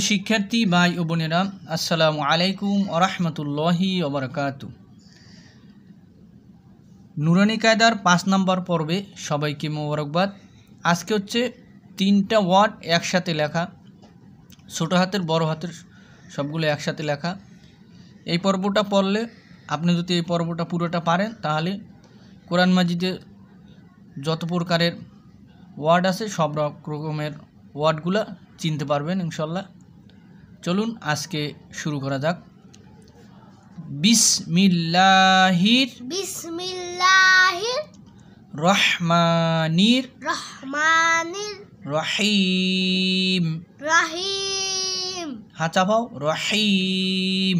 শিক্ষার্থী ভাই ও বোনেরা, আসসালামু আলাইকুম ওয়া রাহমাতুল্লাহি ওয়া বারাকাতুহু। নুরানি কায়দার 5 নম্বর পর্বে সবাইকে মোবারকবাদ। আজকে হচ্ছে 3টা ওয়ার্ড একসাথে লেখা, ছোট হাতের বড় হাতের সবগুলো একসাথে লেখা। এই পর্বটা পড়লে আপনি যদি এই পর্বটা পুরোটা পারেন তাহলে কোরআন মাজিদে যত প্রকারের ওয়ার্ড আছে সব রকমের ওয়ার্ডগুলো চিনতে পারবেন ইনশাল্লাহ। চলুন আজকে শুরু করা যাক। বিসমিল্লাহির রহমানির রহিম। হ্যাঁ চাপাও, রহিম।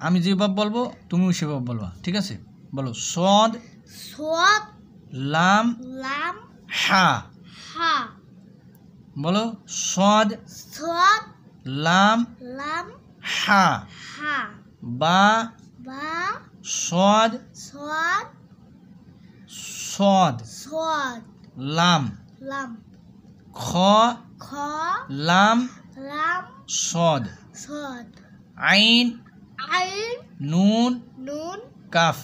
আমি যেভাবে বলবো তুমিও সেভাবে বলবা, ঠিক আছে? বলো সদ লাম হা। বলো সদ লাম হা। বা সদ লাম। খ লাম সদ। আইন নুন কাফ।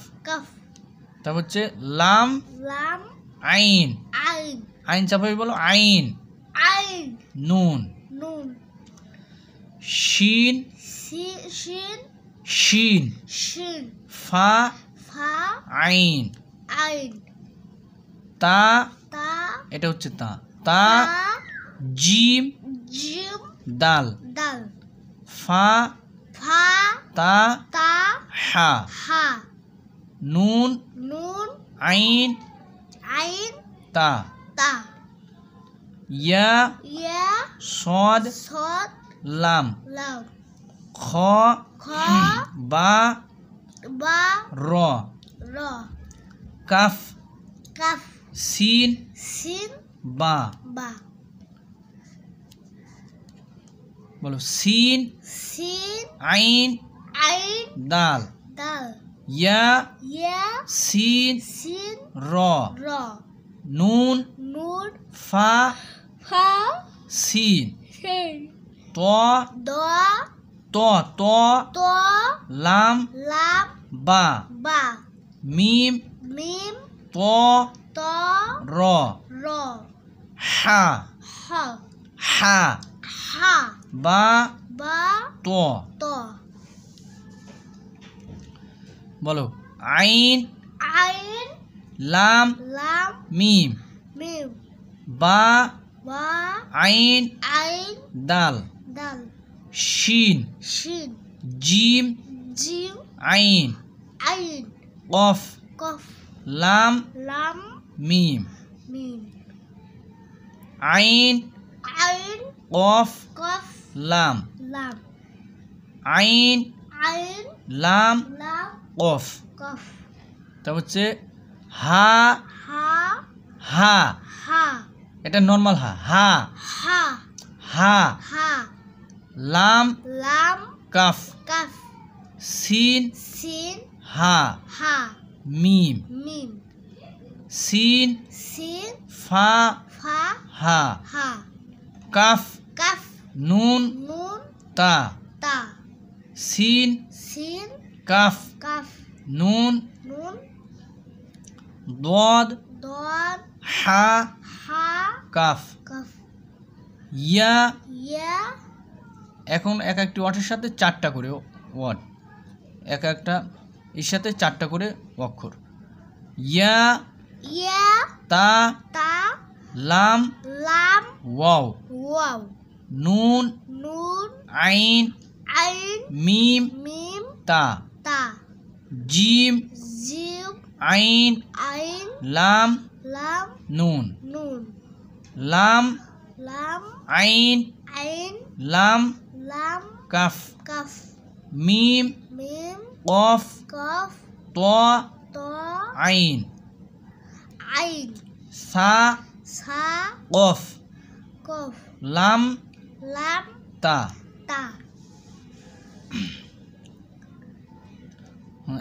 তারপর হচ্ছে লাম আইন। আইন চাপাই বলো আইন। নুন শিন ফা আইন। তা এটা হচ্ছে তা জিম দাল। ফা তা হা। নুন আইন তা। ইয়া সদ লাম। খ বা র। কাফ সিন বা। বলো সিন আইন দাল। ইয়া সিন র। নুন ফা সিন। ত লাম বা। মিম ত র। হা বা ত। বলো আইন লাম মিম। বা আইন দাল। শিন জিম আইন। কফ লাম মিম। আইন কফ লাম। আইন লাম কফ। তারপর হচ্ছে হা এটা নর্মাল হা। লাম কাফ। সিন হা মিম। সিন ফা হা। কাফ নুন তা। সিন কাফ নুন। দদ হা কাফ। ইয়া এখন এক একটি ওয়ার্ডের সাথে 4টা করে ওয়ার্ড, এক একটা এর সাথে 4টা করে অক্ষর। ইয়া তা লাম ওয়াও। নুন আইন মিম তা। জিম আইন লাম নুন। লাম আইন লাম কাফ। মিম কফ ত আইন। সা কফ লাম তা।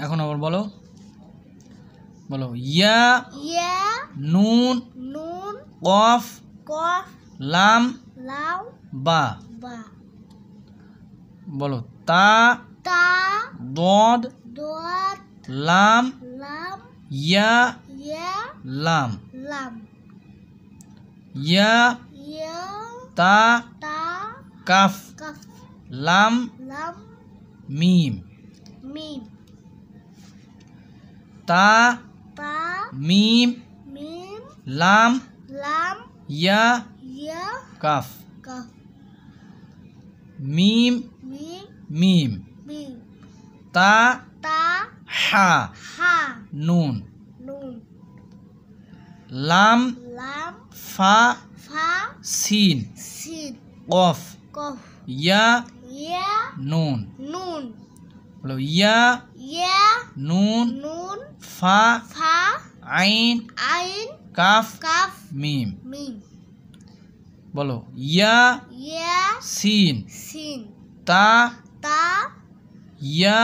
এখন আবার বলো ইয়া নুন কফ লাম লাম বা বা বলো তা তা দদ দত লাম লাম ইয়া ইয়া লাম লাম ইয়া ইয়া তা তা কাফ কাফ লাম লাম মিম মিম তা তা মিম মিম লাম লাম ইয়া ইয়া কাফ কাফ মিম মিম মিম মিম তা তা হা হা নুন নুন লাম লাম ফা ফা সিন সিন কফ কফ ইয়া ইয়া নুন নুন বলো ইয়া ইয়া নুন নুন ফা ফা আইন আইন কাফ কাফ মিম মিম বলো ইয়া ইয়া সিন সিন তা তা ইয়া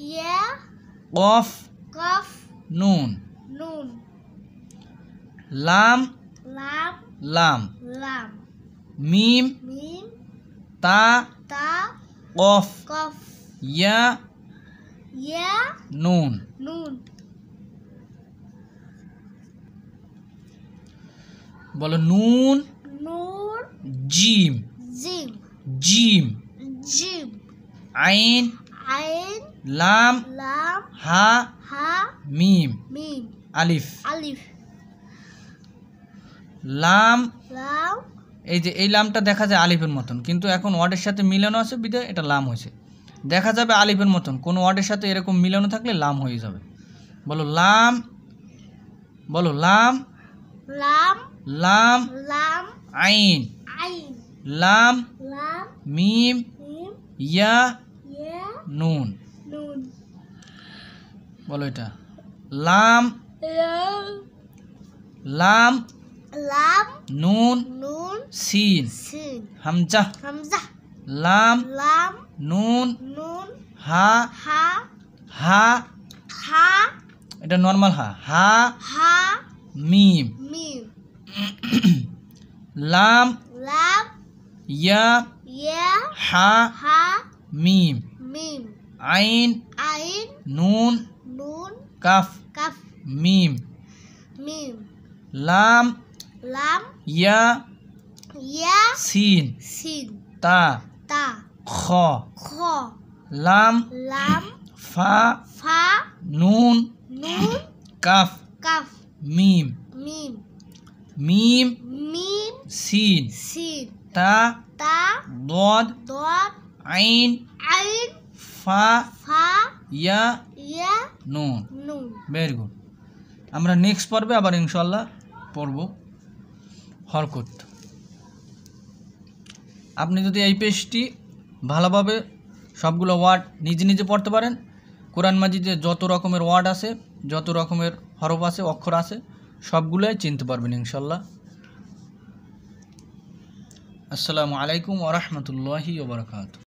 ইয়া কফ কফ নুন নুন লাম লাম লাম লাম মিম মিম তা তা কফ কফ ইয়া ইয়া নুন নুন বলো নুন নুন জিম জিম জিম জিম আইন আইন লাম লাম হা হা মিম মিম আলিফ আলিফ লাম লাম এই যে এই লামটা দেখা যায় আলিফের মতন, কিন্তু এখন ওয়ার্ডের সাথে মিলানো আছে বিধায় এটা লাম হয়েছে। দেখা যাবে আলিফের মতন, কোনো ওয়ার্ডের সাথে এরকম মিলানো থাকলে লাম হয়ে যাবে। বলো লাম, বলো লাম লাম লাম লাম আইন আইন লাম লাম মিম মিম ইয়া ইয়া নুন। নুন বলো এটা লাম লাম লাম লাম নুন নুন সিন সিন হামজা হামজা লাম লাম নুন নুন হা হা হা হা এটা নর্মাল হা হা হা মিম মিম লাম লাম ইয়া ইয়া হা হা মিম মিম আইন আইন নুন নুন কাফ কাফ মিম মিম লাম লাম ইয়া ইয়া সিন সিন তা তা খ খ লাম লাম ফা ফা নুন নুন কাফ কাফ মিম মিম মিম মিম সিন সিন তা তা দদ দত আইন আইন ফা ফা ইয়া ইয়া নুন। নুন ভেরি গুড। আমরা নেক্সট পর্বে আবার ইনশাল্লাহ পড়ব হরকত। আপনি যদি এই পেজটি ভালোভাবে সবগুলো ওয়ার্ড নিজে নিজে পড়তে পারেন, কোরআন মাজিদে যত রকমের ওয়ার্ড আছে, যত রকমের হরফ আছে, অক্ষর আছে, সবগুলোই চিনতে পারবেন ইনশাল্লাহ। আসসালামু আলাইকুম ওয়া রাহমাতুল্লাহি ওয়া বারাকাতুহু।